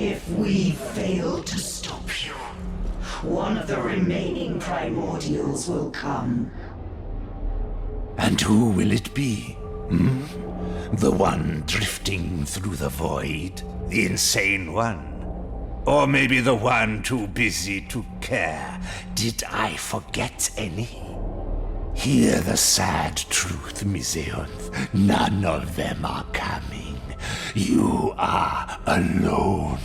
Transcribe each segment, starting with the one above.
If we fail to stop you, one of the remaining primordials will come. And who will it be? Hmm? The one drifting through the void? The insane one? Or maybe the one too busy to care? Did I forget any? Hear the sad truth, Miseonth. None of them are coming. You are alone.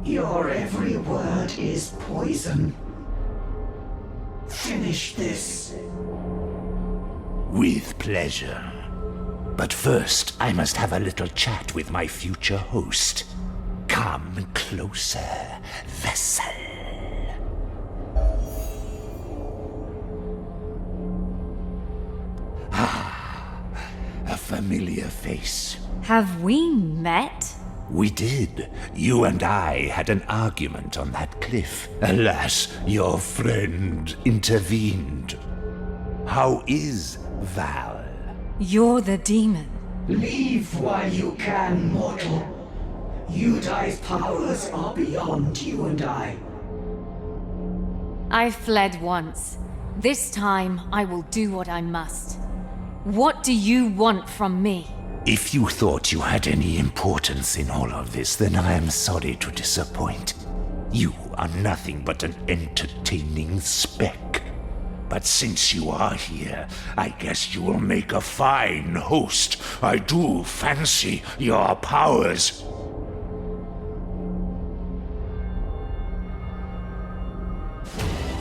Your every word is poison. Finish this. With pleasure. But first, I must have a little chat with my future host. Come closer, vessel. A familiar face. Have we met? We did. You and I had an argument on that cliff. Alas, your friend intervened. How is Val? You're the demon. Leave while you can, mortal. Yudai's powers are beyond you and I. I fled once. This time, I will do what I must. What do you want from me? If you thought you had any importance in all of this, then I am sorry to disappoint. You are nothing but an entertaining speck. But since you are here, I guess you will make a fine host. I do fancy your powers.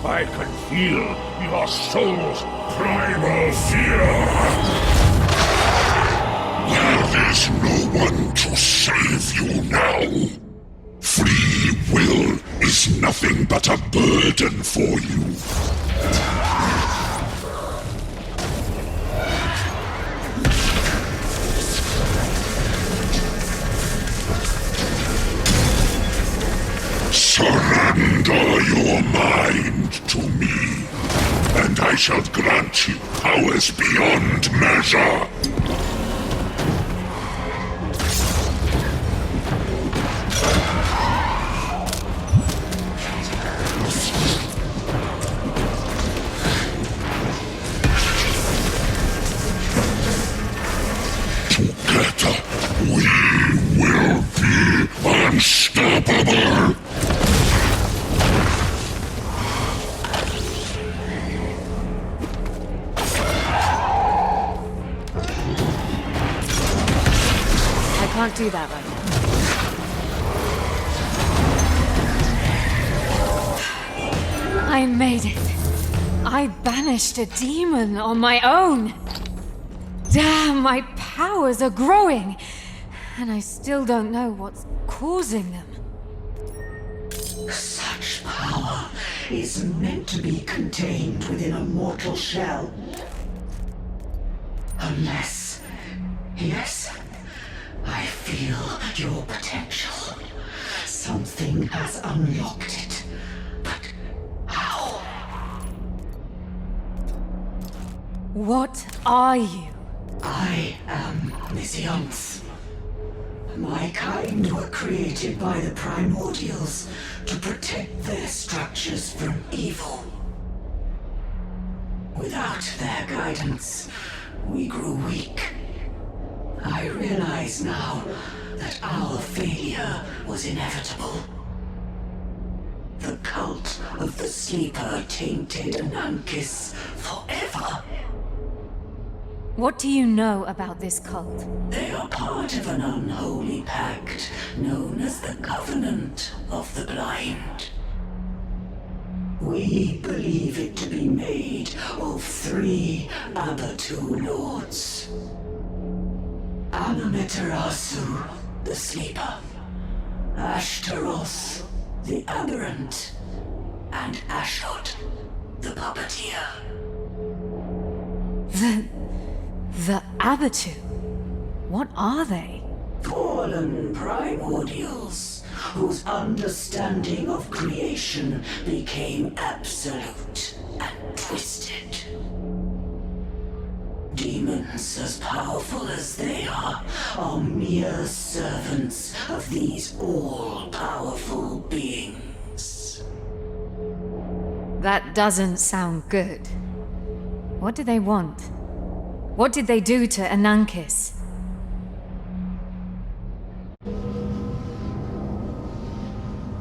I can feel your soul's primal fear. There is no one to save you now. Free will is nothing but a burden for you. Surrender your mind to me, and I shall grant you powers beyond measure. Together, we will be unstoppable! I can't do that right now. I made it. I banished a demon on my own. Damn, my powers are growing. And I still don't know what's causing them. Such power is meant to be contained within a mortal shell. Unless... Yes, I feel your potential. Something has unlocked it. But how? What are you? I am Miseonth. My kind were created by the primordials to protect their structures from evil. Without their guidance, we grew weak. I realize now that our failure was inevitable. The cult of the Sleeper tainted Anankis forever. What do you know about this cult? They are part of an unholy pact known as the Covenant of the Blind. We believe it to be made of 3 Abatu lords. Amaterasu, the Sleeper, Ashtaroth, the Aberrant, and Ashot, the Puppeteer. The Abatu? What are they? Fallen primordials, whose understanding of creation became absolute and twisted. Demons as powerful as they are mere servants of these all-powerful beings. That doesn't sound good. What do they want? What did they do to Anankis?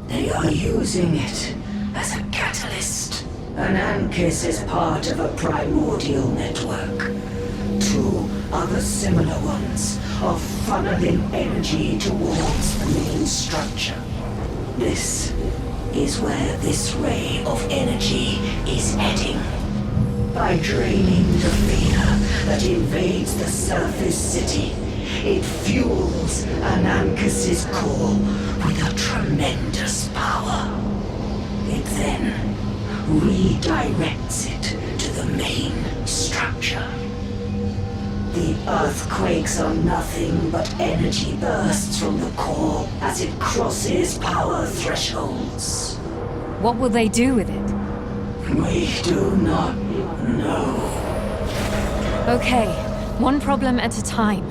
They are using it as a catalyst. Anankis is part of a primordial network. Two other similar ones are funneling energy towards the main structure. This is where this ray of energy is heading. By draining the fear that invades the surface city, it fuels Anankis' core with a tremendous power. It then redirects it to the main structure. The earthquakes are nothing but energy bursts from the core as it crosses power thresholds. What will they do with it? We do not know. Okay, one problem at a time.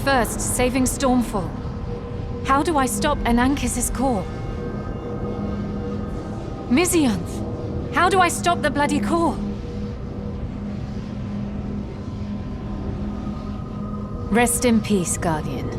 First, saving Stormfall. How do I stop Anankis' core? Mizionth! How do I stop the bloody core? Rest in peace, Guardian.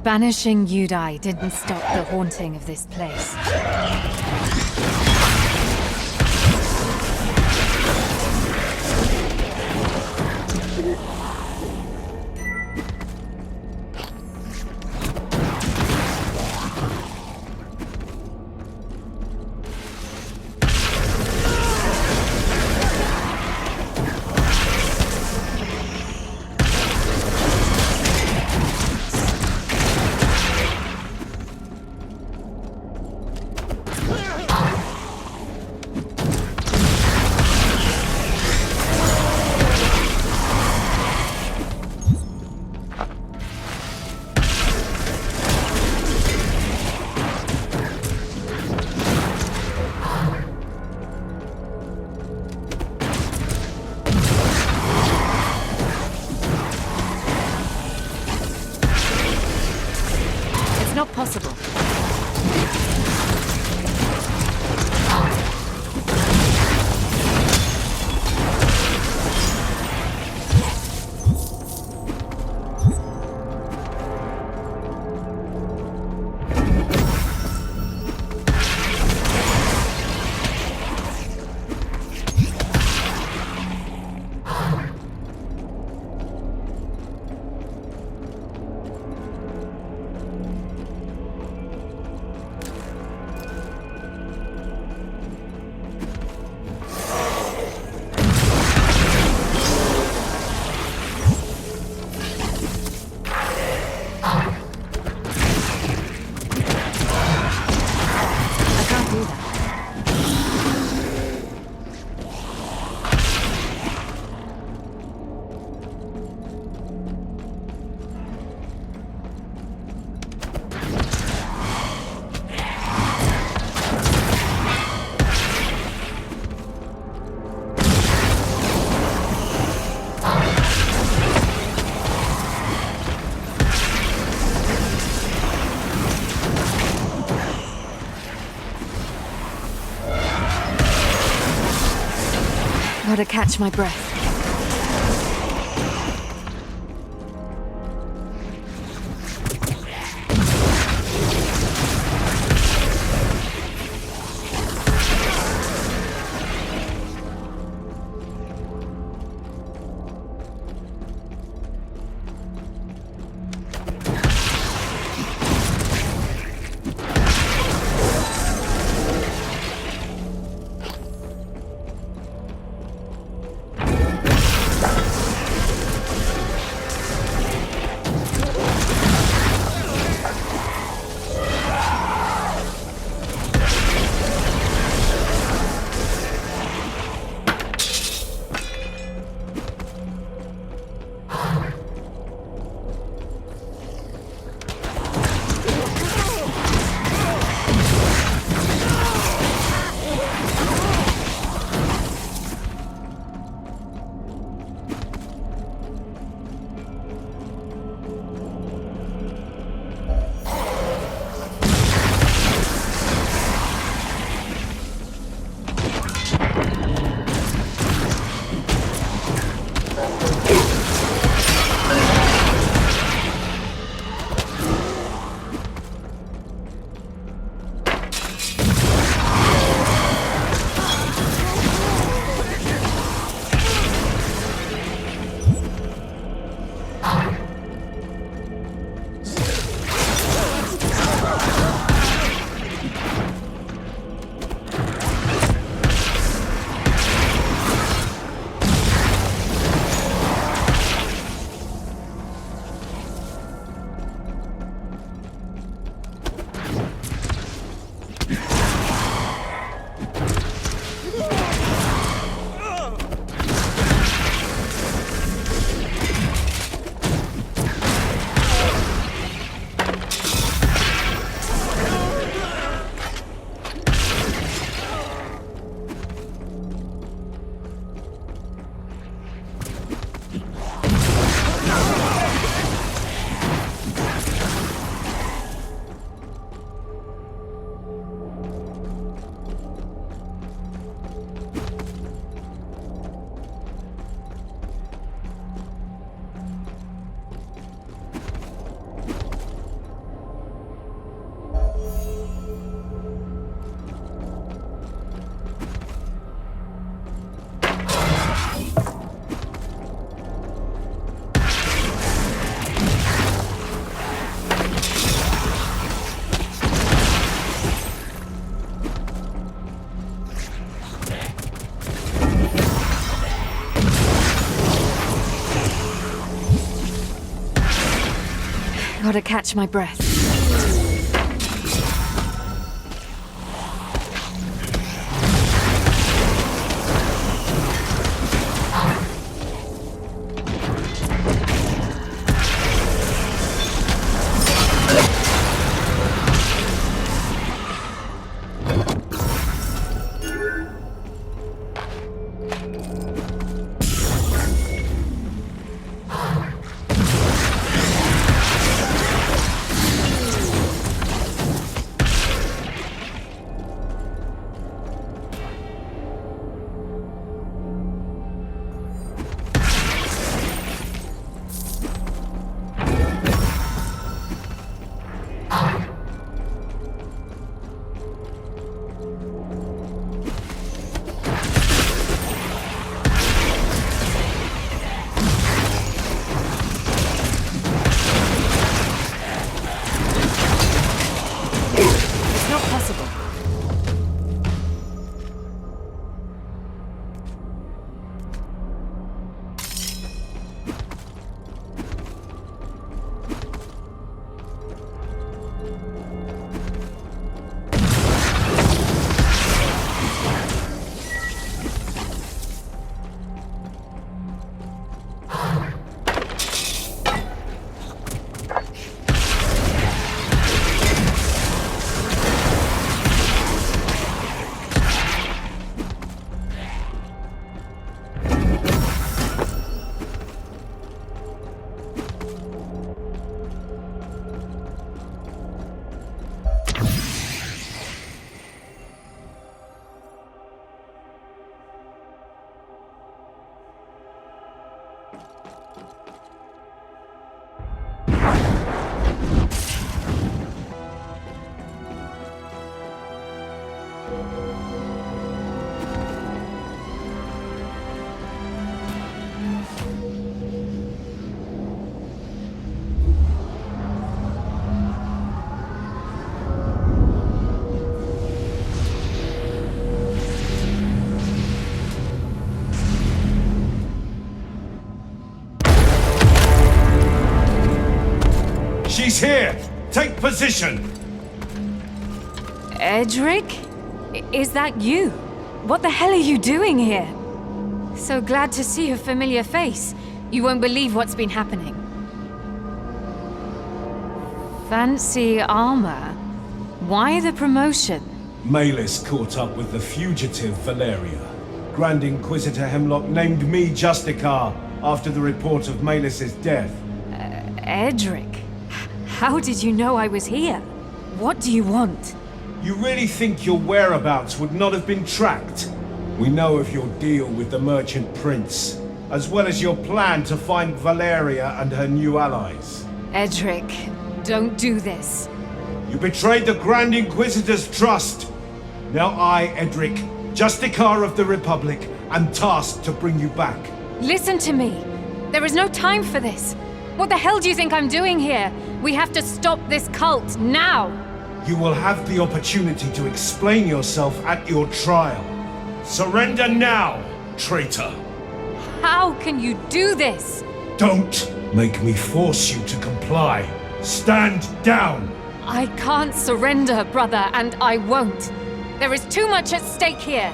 Banishing Yudai didn't stop the haunting of this place. Gotta catch my breath. Gotta catch my breath. She's here! Take position! Edric? Is that you? What the hell are you doing here? So glad to see a familiar face. You won't believe what's been happening. Fancy armor. Why the promotion? Malus caught up with the fugitive Valeria. Grand Inquisitor Hemlock named me Justicar after the report of Malus's death. Edric, how did you know I was here? What do you want? You really think your whereabouts would not have been tracked? We know of your deal with the Merchant Prince, as well as your plan to find Valeria and her new allies. Edric, don't do this. You betrayed the Grand Inquisitor's trust. Now I, Edric, Justicar of the Republic, am tasked to bring you back. Listen to me. There is no time for this. What the hell do you think I'm doing here? We have to stop this cult, now! You will have the opportunity to explain yourself at your trial. Surrender now, traitor! How can you do this? Don't make me force you to comply. Stand down! I can't surrender, brother, and I won't. There is too much at stake here.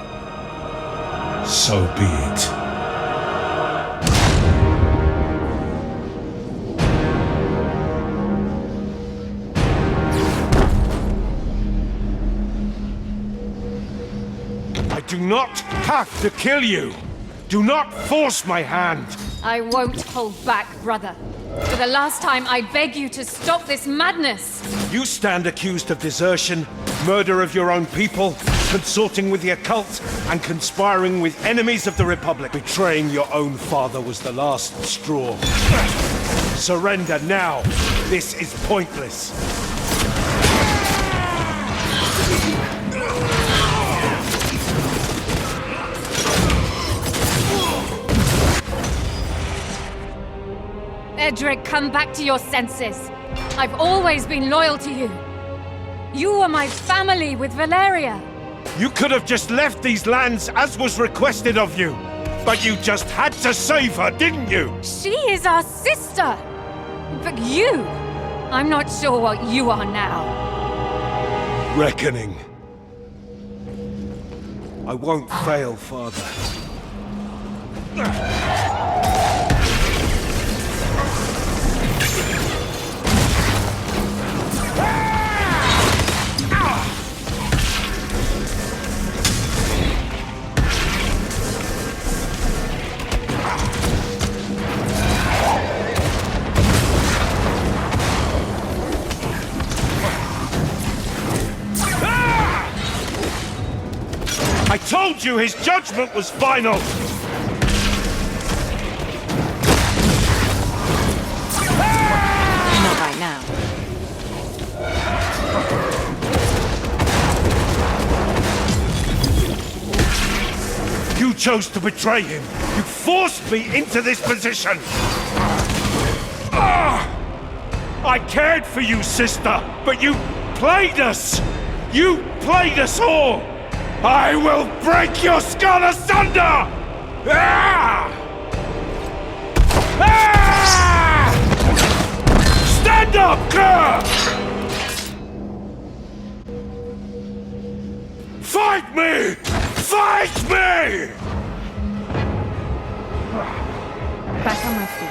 So be it. I do not have to kill you. Do not force my hand. I won't hold back, brother. For the last time, I beg you to stop this madness. You stand accused of desertion, murder of your own people, consorting with the occult, and conspiring with enemies of the Republic. Betraying your own father was the last straw. Surrender now. This is pointless. Edric, come back to your senses. I've always been loyal to you. You were my family with Valeria. You could have just left these lands as was requested of you. But you just had to save her, didn't you? She is our sister. But you, I'm not sure what you are now. Reckoning. I won't fail, Father. I told you his judgment was final! Not right now. You chose to betray him! You forced me into this position! I cared for you, sister, but you played us! You played us all! I will break your skull asunder! Stand up, Kerr! Fight me! Fight me! Back on my feet.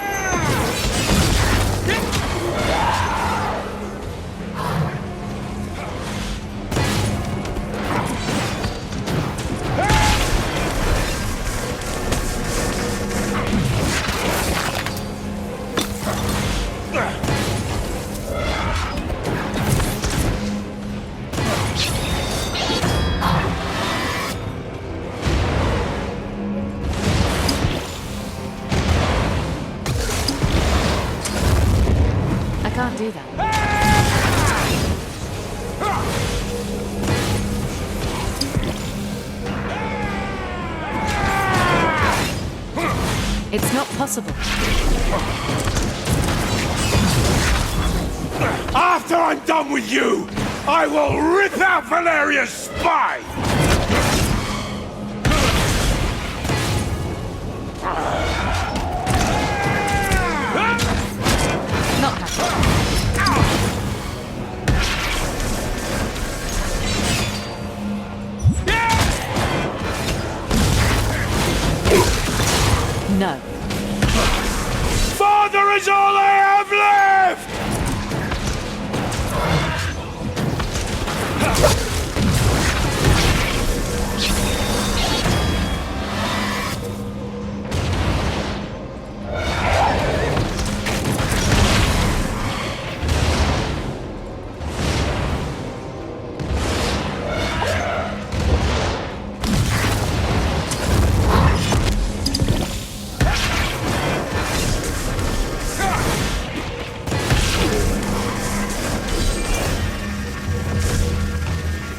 I can't do that. It's not possible. After I'm done with you, I will rip out Valeria's spine! Not happening. Father is all I have left!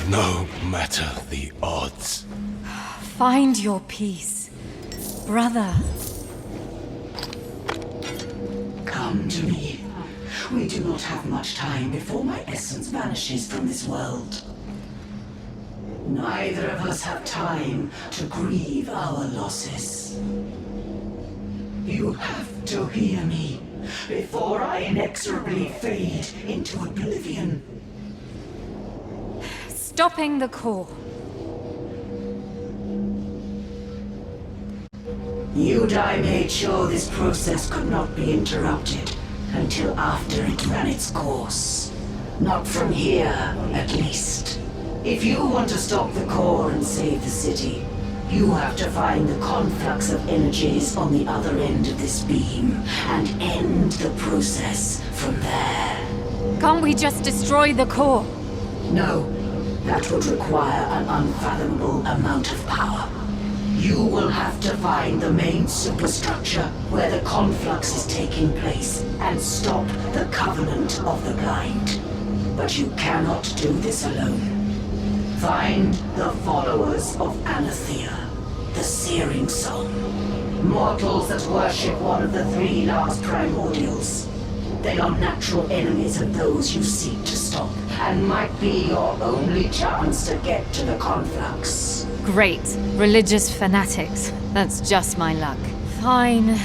No matter the odds. Find your peace, brother. Come to me. We do not have much time before my essence vanishes from this world. Neither of us have time to grieve our losses. You have to hear me before I inexorably fade into oblivion. Stopping the core. Yudai made sure this process could not be interrupted until after it ran its course. Not from here, at least. If you want to stop the core and save the city, you have to find the conflux of energies on the other end of this beam and end the process from there. Can't we just destroy the core? No, that would require an unfathomable amount of power. You will have to find the main superstructure where the conflux is taking place and stop the Covenant of the Blind. But you cannot do this alone. Find the followers of Anathea, the Searing Song. Mortals that worship one of the three last primordials. They are natural enemies of those you seek to stop, and might be your only chance to get to the conflux. Great. Religious fanatics. That's just my luck. Fine.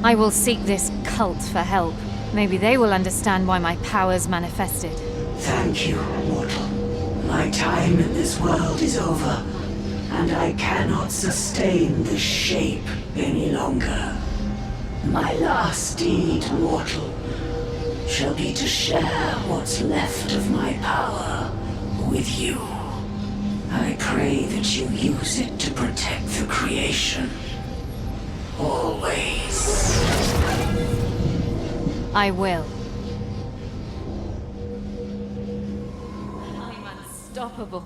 I will seek this cult for help. Maybe they will understand why my powers manifested. Thank you, mortal. My time in this world is over, and I cannot sustain this shape any longer. My last deed, mortal, shall be to share what's left of my power with you. I pray that you use it to protect the creation. Always. I will. I'm unstoppable.